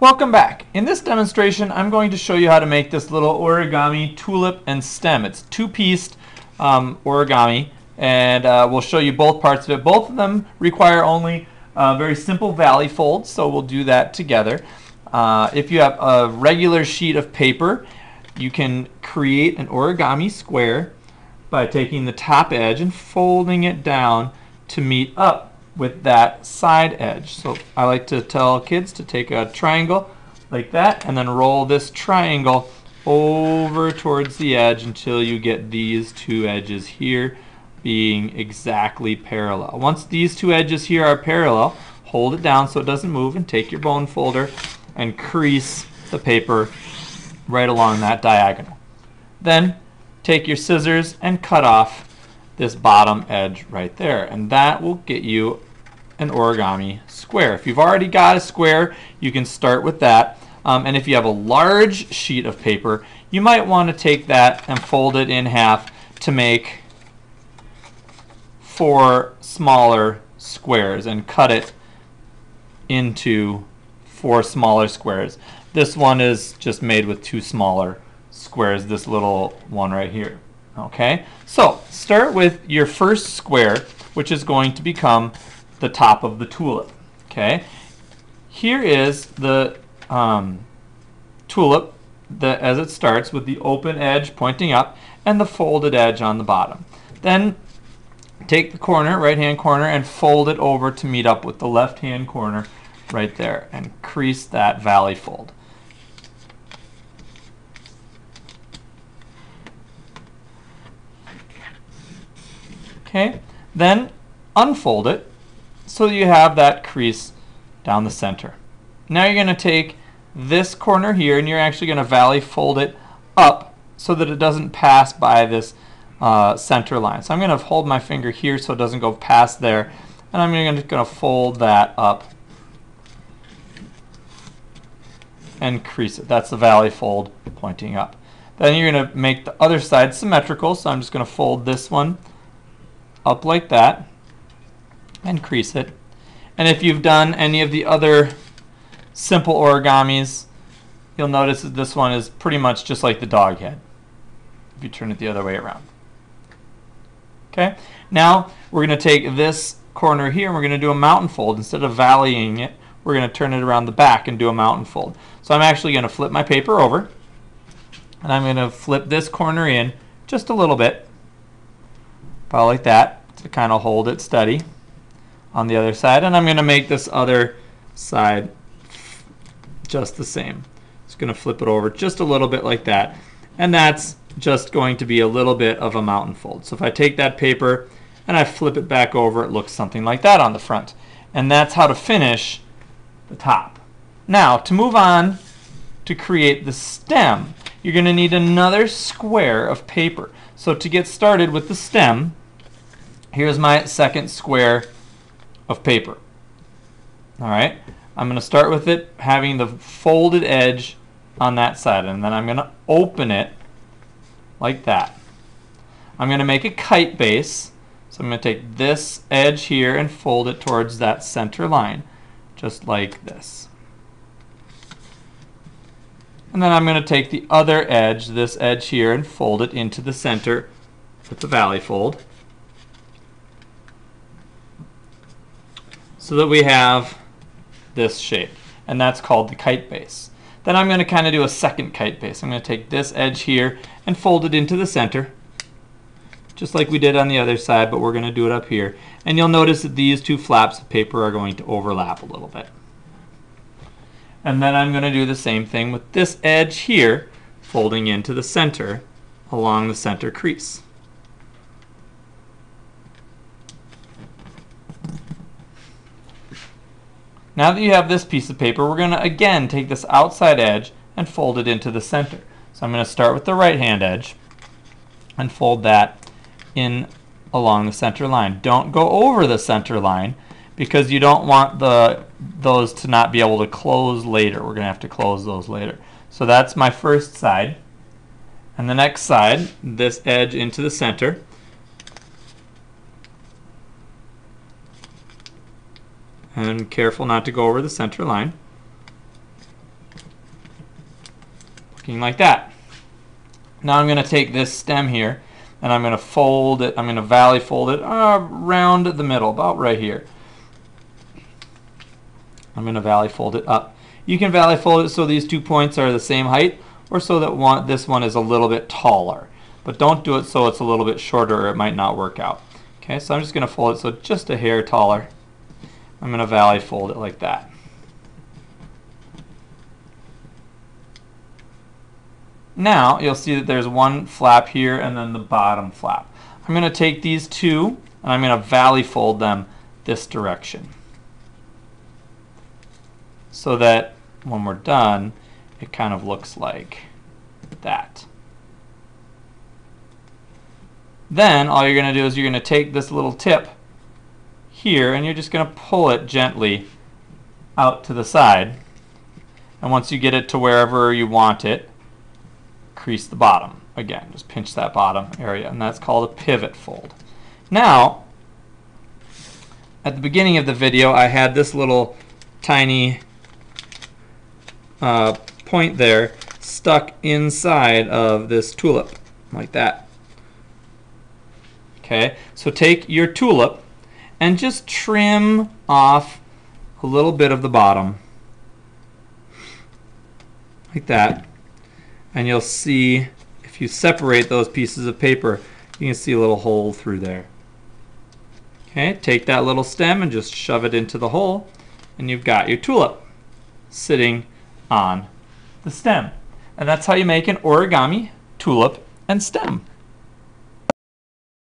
Welcome back. In this demonstration, I'm going to show you how to make this little origami tulip and stem. It's two-pieced origami, and we'll show you both parts of it. Both of them require only very simple valley folds, so we'll do that together. If you have a regular sheet of paper, you can create an origami square by taking the top edge and folding it down to meet up with that side edge. So I like to tell kids to take a triangle like that and then roll this triangle over towards the edge until you get these two edges here being exactly parallel. Once these two edges here are parallel, hold it down so it doesn't move and take your bone folder and crease the paper right along that diagonal. Then take your scissors and cut off this bottom edge right there, and that will get you an origami square. If you've already got a square, you can start with that, and if you have a large sheet of paper, you might want to take that and fold it in half to make 4 smaller squares and cut it into 4 smaller squares. This one is just made with 2 smaller squares, this little one right here. Okay, so start with your first square, which is going to become the top of the tulip. Okay, here is the tulip as it starts with the open edge pointing up and the folded edge on the bottom. Then take the corner, right hand corner, and fold it over to meet up with the left hand corner right there and crease that valley fold. Okay, then unfold it so you have that crease down the center. Now you're going to take this corner here and you're actually going to valley fold it up so that it doesn't pass by this center line. So I'm going to hold my finger here so it doesn't go past there, and I'm just going to fold that up and crease it. That's the valley fold pointing up. Then you're going to make the other side symmetrical, so I'm just going to fold this one up like that and crease it. And if you've done any of the other simple origamis, you'll notice that this one is pretty much just like the dog head if you turn it the other way around. Okay, now we're going to take this corner here and we're going to do a mountain fold. Instead of valleying it, we're going to turn it around the back and do a mountain fold. So I'm actually going to flip my paper over and I'm going to flip this corner in just a little bit, about like that, to kind of hold it steady on the other side, and I'm going to make this other side just the same. Just going to flip it over just a little bit like that, and that's just going to be a little bit of a mountain fold. So if I take that paper and I flip it back over, it looks something like that on the front, and that's how to finish the top. Now to move on to create the stem, you're going to need another square of paper. So to get started with the stem, here's my second square of paper. All right, I'm going to start with it having the folded edge on that side, and then I'm going to open it like that. I'm going to make a kite base, so I'm going to take this edge here and fold it towards that center line, just like this. And then I'm going to take the other edge, this edge here, and fold it into the center with the valley fold, so that we have this shape, and that's called the kite base. Then I'm going to kind of do a second kite base. I'm going to take this edge here and fold it into the center, just like we did on the other side, but we're going to do it up here. And you'll notice that these two flaps of paper are going to overlap a little bit. And then I'm going to do the same thing with this edge here, folding into the center along the center crease. Now that you have this piece of paper, we're going to again take this outside edge and fold it into the center. So I'm going to start with the right hand edge and fold that in along the center line. Don't go over the center line because you don't want those to not be able to close later. We're going to have to close those later. So that's my first side. And the next side, this edge into the center. And careful not to go over the center line. looking like that. Now I'm going to take this stem here and I'm going to fold it, I'm going to valley fold it around the middle, about right here. I'm going to valley fold it up. You can valley fold it so these 2 points are the same height, or so that this one is a little bit taller. But don't do it so it's a little bit shorter or it might not work out. Okay, so I'm just going to fold it so just a hair taller. I'm going to valley fold it like that. Now you'll see that there's one flap here and then the bottom flap. I'm going to take these two and I'm going to valley fold them this direction, so that when we're done it kind of looks like that. Then all you're going to do is you're going to take this little tip here and you're just going to pull it gently out to the side, and once you get it to wherever you want it, crease the bottom. Again, just pinch that bottom area, and that's called a pivot fold. Now, at the beginning of the video I had this little tiny point there stuck inside of this tulip, like that. Okay, so take your tulip and just trim off a little bit of the bottom, like that. And you'll see, if you separate those pieces of paper, you can see a little hole through there. Okay, take that little stem and just shove it into the hole, and you've got your tulip sitting on the stem. And that's how you make an origami tulip and stem.